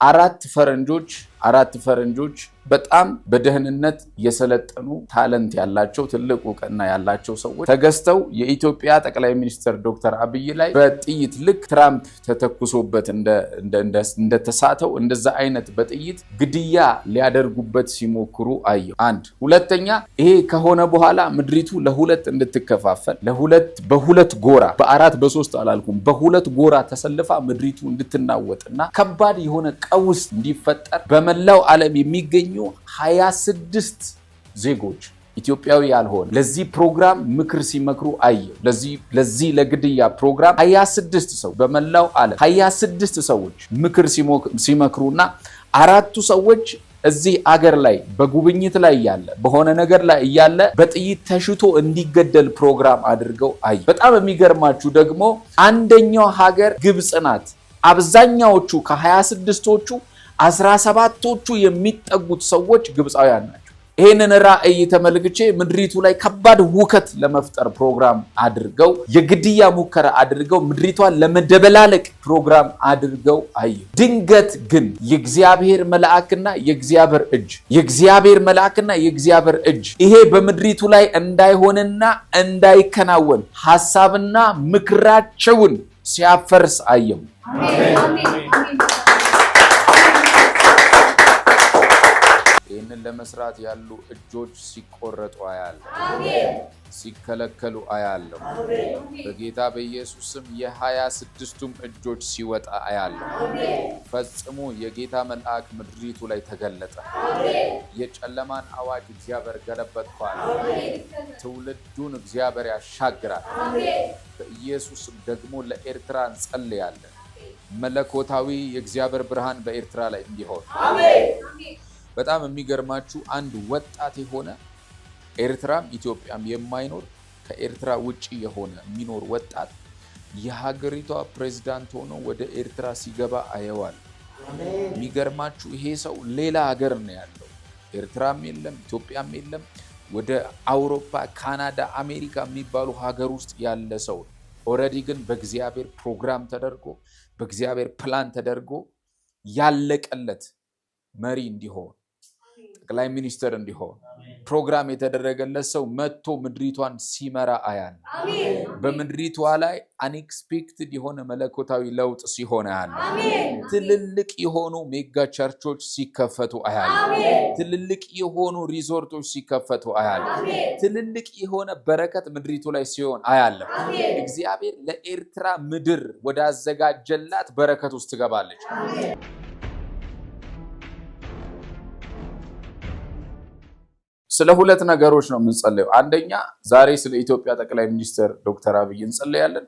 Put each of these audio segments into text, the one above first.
አራት ፈረንጆች በጣም በደህንነት የሰለጠኑ ታለንት ያላቸው ትልቅ ዕውቅና ያላቸው ሰዎች ተገስተው የኢትዮጵያ ጠቅላይ ሚኒስትር ዶክተር አብይ ላይ በጥይት ልክ ትራምፕ ተተኩሶበት እንደተሳተው እንደዛ አይነት በጥይት ግድያ ሊያደርጉበት ሲሞክሩ አየሁ። አንድ ሁለተኛ ይሄ ከሆነ በኋላ ምድሪቱ ለሁለት እንድትከፋፈል በሁለት ጎራ በአራት በሶስት አላልኩም በሁለት ጎራ ተሰልፋ ምድሪቱ እንድትናወጥና ከባድ የሆነ ቀውስ እንዲፈጠር በመላው ዓለም የሚገኙ 26 ዜጎች ኢትዮጵያዊ ያልሆነ ለዚህ ፕሮግራም ምክር ሲመክሩ አየሁ። ለዚህ ለግድያ ፕሮግራም 26 ሰው በመላው ዓለም 26 ሰዎች ምክር ሲመክሩና አራቱ ሰዎች እዚህ አገር ላይ በጉብኝት ላይ ያለ በሆነ ነገር ላይ ያለ በጥይት ተሽቶ እንዲገደል ፕሮግራም አድርገው አየሁ። በጣም የሚገርማችሁ ደግሞ አንደኛው ሀገር ግብጽ ናት። አብዛኛዎቹ ከ26ቶቹ 17ቶቹ የሚጠጉት ሰዎች ግብፃውያን ናቸው። ይህንን ራእይ ተመልክቼ ምድሪቱ ላይ ከባድ ሁከት ለመፍጠር ፕሮግራም አድርገው የግድያ ሙከራ አድርገው ምድሪቷን ለመደበላለቅ ፕሮግራም አድርገው አየሁ። ድንገት ግን የእግዚአብሔር መልአክና የእግዚአብሔር እጅ ይሄ በምድሪቱ ላይ እንዳይሆንና እንዳይከናወን ሐሳብና ምክራቸውን ሲያፈርስ አየሁ። ይህንን ለመስራት ያሉ እጆች ሲቆረጡ አያለሁ፣ ሲከለከሉ አያለሁ። በጌታ በኢየሱስ ስም የ26ቱም እጆች ሲወጣ አያለሁ። ፈጽሞ የጌታ መልአክ ምድሪቱ ላይ ተገለጠ። የጨለማን አዋጅ እግዚአብሔር ገለበጥኳል። ትውልዱን እግዚአብሔር ያሻግራል። በኢየሱስም ደግሞ ለኤርትራ እንጸልያለን። መለኮታዊ የእግዚአብሔር ብርሃን በኤርትራ ላይ እንዲሆን። በጣም የሚገርማችሁ አንድ ወጣት የሆነ ኤርትራም ኢትዮጵያም የማይኖር ከኤርትራ ውጪ የሆነ የሚኖር ወጣት የሀገሪቷ ፕሬዝዳንት ሆኖ ወደ ኤርትራ ሲገባ አየዋል። የሚገርማችሁ ይሄ ሰው ሌላ ሀገር ነው ያለው። ኤርትራም የለም ኢትዮጵያም የለም። ወደ አውሮፓ፣ ካናዳ፣ አሜሪካ የሚባሉ ሀገር ውስጥ ያለ ሰው ኦልሬዲ ግን በእግዚአብሔር ፕሮግራም ተደርጎ በእግዚአብሔር ፕላን ተደርጎ ያለቀለት መሪ እንዲሆን ጠቅላይ ሚኒስትር እንዲሆን ፕሮግራም የተደረገለት ሰው መጥቶ ምድሪቷን ሲመራ አያል። በምድሪቷ ላይ አንኤክስፔክትድ የሆነ መለኮታዊ ለውጥ ሲሆን አያል። ትልልቅ የሆኑ ሜጋ ቸርቾች ሲከፈቱ አያል። ትልልቅ የሆኑ ሪዞርቶች ሲከፈቱ አያል። ትልልቅ የሆነ በረከት ምድሪቱ ላይ ሲሆን አያል። እግዚአብሔር ለኤርትራ ምድር ወዳዘጋጀላት በረከት ውስጥ ትገባለች። ስለ ሁለት ነገሮች ነው የምንጸልየው። አንደኛ ዛሬ ስለ ኢትዮጵያ ጠቅላይ ሚኒስትር ዶክተር አብይ እንጸልያለን።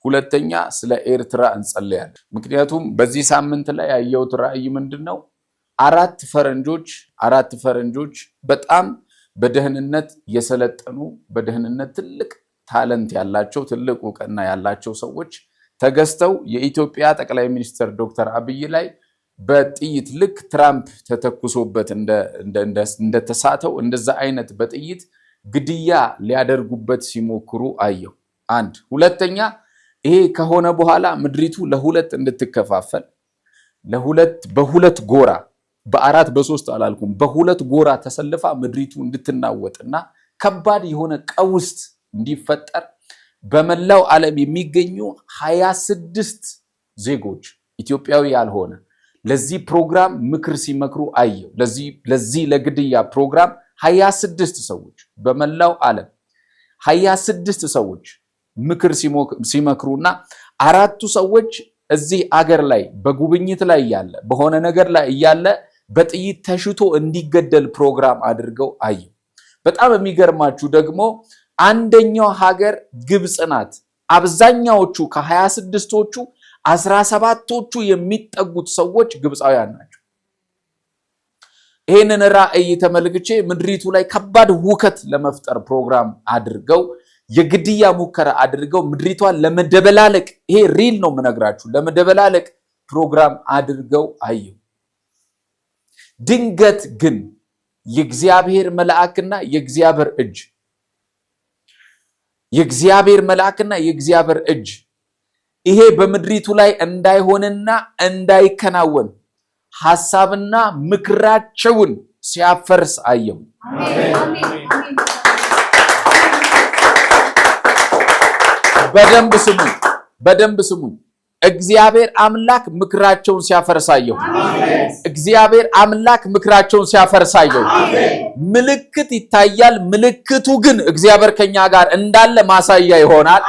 ሁለተኛ ስለ ኤርትራ እንጸልያለን። ምክንያቱም በዚህ ሳምንት ላይ ያየሁት ራእይ ምንድነው? አራት ፈረንጆች በጣም በደህንነት የሰለጠኑ በደህንነት ትልቅ ታለንት ያላቸው ትልቅ ዕውቅና ያላቸው ሰዎች ተገስተው የኢትዮጵያ ጠቅላይ ሚኒስትር ዶክተር አብይ ላይ በጥይት ልክ ትራምፕ ተተኩሶበት እንደተሳተው እንደዛ አይነት በጥይት ግድያ ሊያደርጉበት ሲሞክሩ አየሁ። አንድ ሁለተኛ ይሄ ከሆነ በኋላ ምድሪቱ ለሁለት እንድትከፋፈል በሁለት ጎራ በአራት በሶስት አላልኩም በሁለት ጎራ ተሰልፋ ምድሪቱ እንድትናወጥና ከባድ የሆነ ቀውስ እንዲፈጠር በመላው ዓለም የሚገኙ 26 ዜጎች ኢትዮጵያዊ ያልሆነ ለዚህ ፕሮግራም ምክር ሲመክሩ አየሁ። ለዚህ ለግድያ ፕሮግራም 26 ሰዎች በመላው ዓለም 26 ሰዎች ምክር ሲመክሩና አራቱ ሰዎች እዚህ አገር ላይ በጉብኝት ላይ ያለ በሆነ ነገር ላይ ያለ በጥይት ተሽቶ እንዲገደል ፕሮግራም አድርገው አየሁ። በጣም የሚገርማችሁ ደግሞ አንደኛው ሀገር ግብጽ ናት። አብዛኛዎቹ ከ26ቶቹ 17ቶቹ የሚጠጉት ሰዎች ግብፃውያን ናቸው። ይህንን ራእይ ተመልክቼ ምድሪቱ ላይ ከባድ ሁከት ለመፍጠር ፕሮግራም አድርገው የግድያ ሙከራ አድርገው ምድሪቷን ለመደበላለቅ ይሄ ሪል ነው የምነግራችሁ ለመደበላለቅ ፕሮግራም አድርገው አየሁ። ድንገት ግን የእግዚአብሔር መልአክና የእግዚአብሔር እጅ ይሄ በምድሪቱ ላይ እንዳይሆንና እንዳይከናወን ሐሳብና ምክራቸውን ሲያፈርስ አየሁ። በደንብ ስሙኝ። እግዚአብሔር አምላክ ምክራቸውን ሲያፈርሳየው እግዚአብሔር አምላክ ምክራቸውን ሲያፈርሳየው ምልክት ይታያል። ምልክቱ ግን እግዚአብሔር ከኛ ጋር እንዳለ ማሳያ ይሆናል።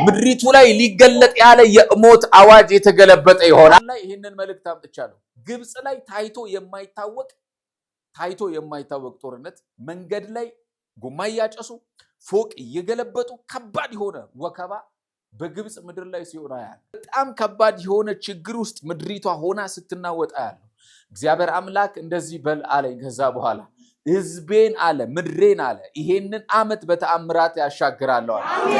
ምድሪቱ ላይ ሊገለጥ ያለ የሞት አዋጅ የተገለበጠ ይሆናል። ይሄንን መልእክት አምጥቻለሁ። ግብጽ ላይ ታይቶ የማይታወቅ ጦርነት፣ መንገድ ላይ ጎማ ያጨሱ፣ ፎቅ እየገለበጡ ከባድ የሆነ ወከባ በግብጽ ምድር ላይ ሲሆን ያለ በጣም ከባድ የሆነ ችግር ውስጥ ምድሪቷ ሆና ስትናወጣ ያለው እግዚአብሔር አምላክ እንደዚህ በል አለኝ። ከዛ በኋላ ሕዝቤን አለ ምድሬን አለ ይሄንን ዓመት በተአምራት ያሻግራለሁ አለ።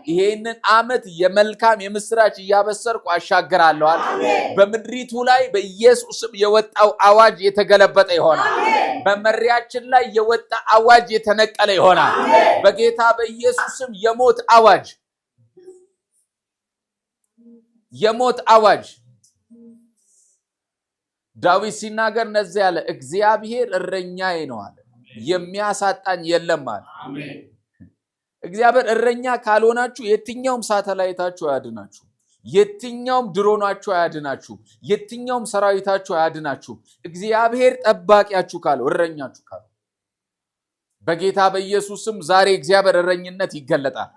ይሄንን ዓመት የመልካም የምስራች ያበሰርኩ አሻግራለሁ አለ። በምድሪቱ ላይ በኢየሱስም የወጣው አዋጅ የተገለበጠ ይሆናል። በመሪያችን ላይ የወጣ አዋጅ የተነቀለ ይሆናል። በጌታ በኢየሱስም የሞት አዋጅ ዳዊት ሲናገር ነዚህ ያለ እግዚአብሔር እረኛዬ ነው አለ፣ የሚያሳጣኝ የለም አለ። እግዚአብሔር እረኛ ካልሆናችሁ የትኛውም ሳተላይታችሁ አያድናችሁ፣ የትኛውም ድሮናችሁ አያድናችሁ፣ የትኛውም ሰራዊታችሁ አያድናችሁ። እግዚአብሔር ጠባቂያችሁ ካለው እረኛችሁ ካለው በጌታ በኢየሱስም ዛሬ እግዚአብሔር እረኝነት ይገለጣል።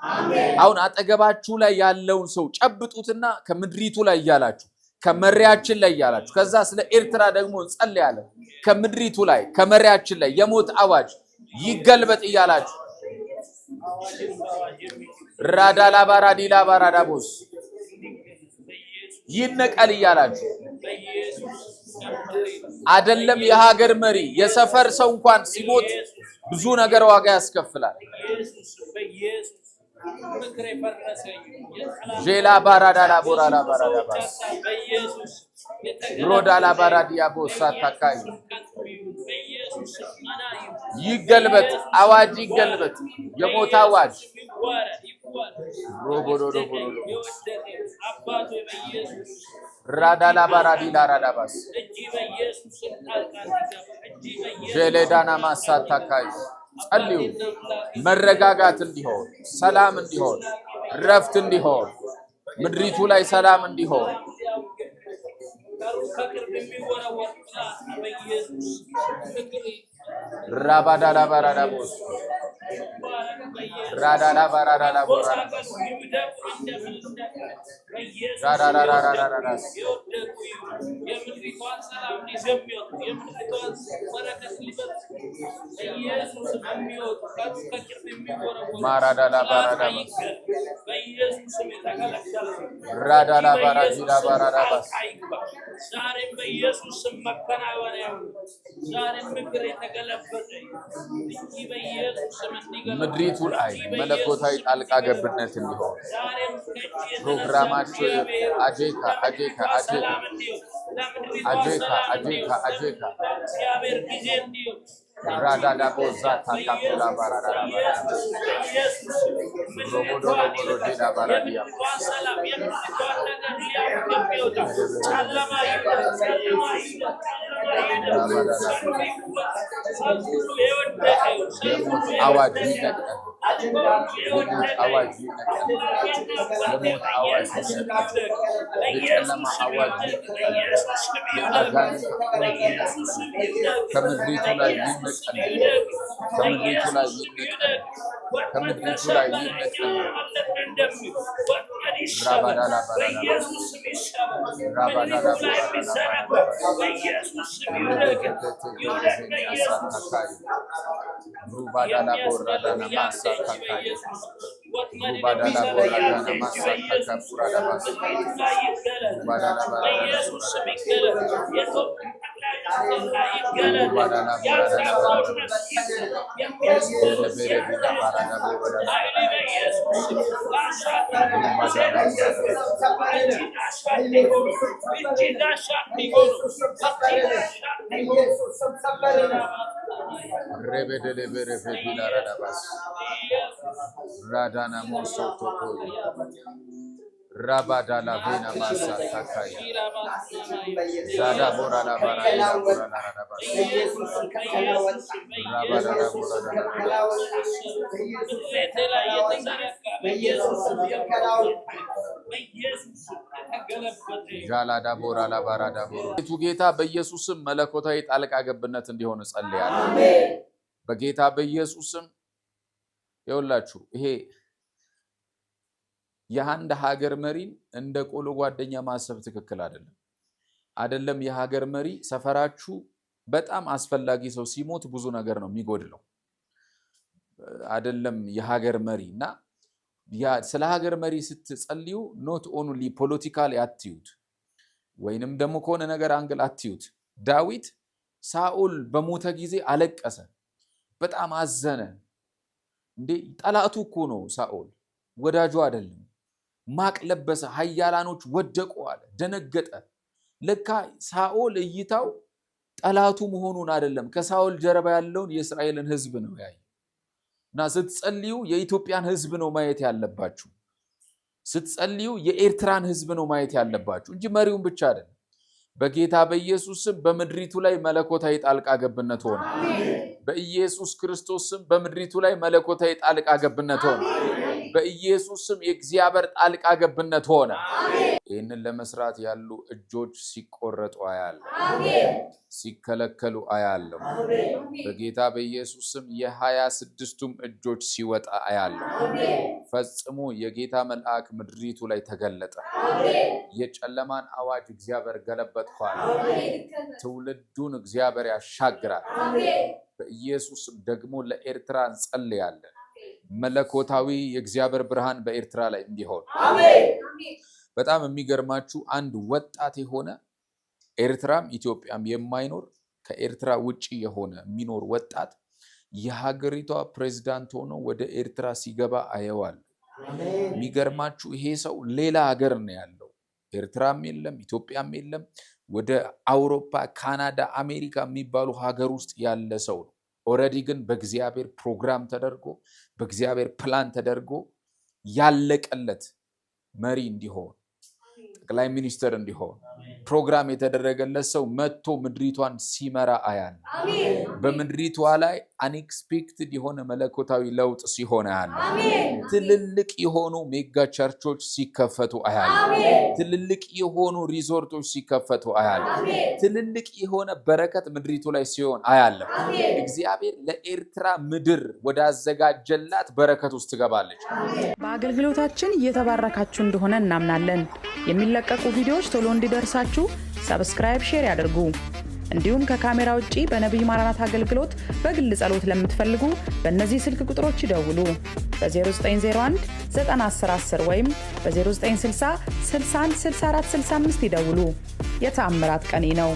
አሁን አጠገባችሁ ላይ ያለውን ሰው ጨብጡትና ከምድሪቱ ላይ ያላችሁ ከመሪያችን ላይ ያላችሁ ከዛ ስለ ኤርትራ ደግሞ እንጸልያለን። ከምድሪቱ ላይ ከመሪያችን ላይ የሞት አዋጅ ይገልበጥ እያላችሁ ራዳላ ባራዲላ ባራዳቦስ ይነቀል እያላችሁ አይደለም የሀገር መሪ የሰፈር ሰው እንኳን ሲሞት ብዙ ነገር ዋጋ ያስከፍላል። ጄላ ባራዳላ ቦራላ ባራዳባስ ሮዳላ ባራዲያ ቦሳ ታካይ ይገልበጥ፣ አዋጅ ይገልበጥ፣ የሞት አዋጅ ራዳላ ባራዲላ ራዳባስ ጄሌዳና ማሳታካይ ጸልዩ። መረጋጋት እንዲሆን፣ ሰላም እንዲሆን፣ ረፍት እንዲሆን፣ ምድሪቱ ላይ ሰላም እንዲሆን ራባዳላ ባራዳቦስ ራዳላ ባራዳላ ቦራላ ራዳራራራራራስ ማራዳላ ባራዳባስ ራዳላ ባራዲላ ባራዳባስ ዛሬም በኢየሱስ ስም መከናወን ያው ዛሬም ምክር የተገለበጠ በኢየሱስ ስም እንዲገለበጥ ምድሪቱ ላይ መለኮታዊ ጣልቃ ገብነት እንዲሆን ፕሮግራማቸው አጄካ እግዚአብሔር ጊዜ እንዲሁ ራዳዳ ቦዛ ታካፕላ ባራዳራ ኢየሱስ ሮቦዶ ሮቦዶ ባራዲያ ሰላም አዋጅ ይነቀል፣ አዋጅ ይነቀል፣ የሞት አዋጅ ይነቀል፣ የጨለማ አዋጅ ይነቀል፣ የአጋንንት ከምድሪቱ ላይ ይነቀል፣ ከምድሪቱ ላይ ይነቀል፣ ከምድሪቱ ላይ ይነቀል። ራባዳላ ባራዳላ ራባዳላ ሩባዳላ ቦራዳና ማሳ ካካይ ሩባዳላ ቦራዳና ማሳ ካካፑራዳባስ ሩባዳላ ባራዳላ ሩባዳላ Rebedele berefetila radabas. Radana moso toko. Rabadala vena masa takaya. Zada borala barala borala raba. Rabadala borala. ጃላዳ ቦራላ ባራዳ ቦራ ጌታ በኢየሱስም መለኮታዊ ጣልቃ ገብነት እንዲሆን ጸልያለሁ። አሜን። በጌታ በኢየሱስም ይኸውላችሁ ይሄ የአንድ ሀገር መሪን እንደ ቆሎ ጓደኛ ማሰብ ትክክል አይደለም። የሀገር መሪ ሰፈራችሁ በጣም አስፈላጊ ሰው ሲሞት ብዙ ነገር ነው የሚጎድለው አይደለም። የሀገር መሪና ስለ ሀገር መሪ ስትጸልዩ ኖት ኦንሊ ፖለቲካሊ አትዩት ወይንም ደግሞ ከሆነ ነገር አንግል አትዩት። ዳዊት ሳኦል በሞተ ጊዜ አለቀሰ፣ በጣም አዘነ። እንዴ ጠላቱ እኮ ነው ሳኦል፣ ወዳጁ አይደለም። ማቅ ለበሰ፣ ኃያላኖች ወደቁ አለ፣ ደነገጠ። ለካ ሳኦል እይታው ጠላቱ መሆኑን አይደለም፣ ከሳኦል ጀርባ ያለውን የእስራኤልን ሕዝብ ነው ያየ። እና ስትጸልዩ የኢትዮጵያን ሕዝብ ነው ማየት ያለባችሁ። ስትጸልዩ የኤርትራን ሕዝብ ነው ማየት ያለባችሁ እንጂ መሪውን ብቻ አይደለም። በጌታ በኢየሱስ ስም በምድሪቱ ላይ መለኮታዊ ጣልቃ ገብነት ሆነ። በኢየሱስ ክርስቶስ ስም በምድሪቱ ላይ መለኮታዊ ጣልቃ ገብነት ሆነ። በኢየሱስ ስም የእግዚአብሔር ጣልቃ ገብነት ሆነ። ይህንን ለመስራት ያሉ እጆች ሲቆረጡ አያለሁ፣ ሲከለከሉ አያለሁ። በጌታ በኢየሱስ ስም የ26ቱም እጆች ሲወጣ አያለሁ። ፈጽሞ የጌታ መልአክ ምድሪቱ ላይ ተገለጠ። የጨለማን አዋጅ እግዚአብሔር ገለበጥኳል። ትውልዱን እግዚአብሔር ያሻግራል። በኢየሱስ ደግሞ ለኤርትራ እንጸልያለን። መለኮታዊ የእግዚአብሔር ብርሃን በኤርትራ ላይ እንዲሆን። በጣም የሚገርማችሁ አንድ ወጣት የሆነ ኤርትራም ኢትዮጵያም የማይኖር ከኤርትራ ውጪ የሆነ የሚኖር ወጣት የሀገሪቷ ፕሬዝዳንት ሆኖ ወደ ኤርትራ ሲገባ አየዋል። የሚገርማችሁ ይሄ ሰው ሌላ ሀገር ነው ያለው። ኤርትራም የለም ኢትዮጵያም የለም። ወደ አውሮፓ፣ ካናዳ፣ አሜሪካ የሚባሉ ሀገር ውስጥ ያለ ሰው ነው። ኦልሬዲ ግን በእግዚአብሔር ፕሮግራም ተደርጎ በእግዚአብሔር ፕላን ተደርጎ ያለቀለት መሪ እንዲሆን ጠቅላይ ሚኒስትር እንዲሆን ፕሮግራም የተደረገለት ሰው መጥቶ ምድሪቷን ሲመራ አያል። በምድሪቷ ላይ አንኤክስፔክትድ የሆነ መለኮታዊ ለውጥ ሲሆን አያል። ትልልቅ የሆኑ ሜጋ ቸርቾች ሲከፈቱ አያል። ትልልቅ የሆኑ ሪዞርቶች ሲከፈቱ አያል። ትልልቅ የሆነ በረከት ምድሪቱ ላይ ሲሆን አያል። እግዚአብሔር ለኤርትራ ምድር ወዳዘጋጀላት በረከት ውስጥ ትገባለች። በአገልግሎታችን እየተባረካችሁ እንደሆነ እናምናለን። የሚለቀቁ ቪዲዮዎች ቶሎ እንዲደርሳችሁ ሰብስክራይብ፣ ሼር ያድርጉ። እንዲሁም ከካሜራ ውጪ በነብይ ማራናት አገልግሎት በግል ጸሎት ለምትፈልጉ በእነዚህ ስልክ ቁጥሮች ይደውሉ። በ0901 91010 ወይም በ0960 61 64 65 ይደውሉ። የተአምራት ቀኔ ነው።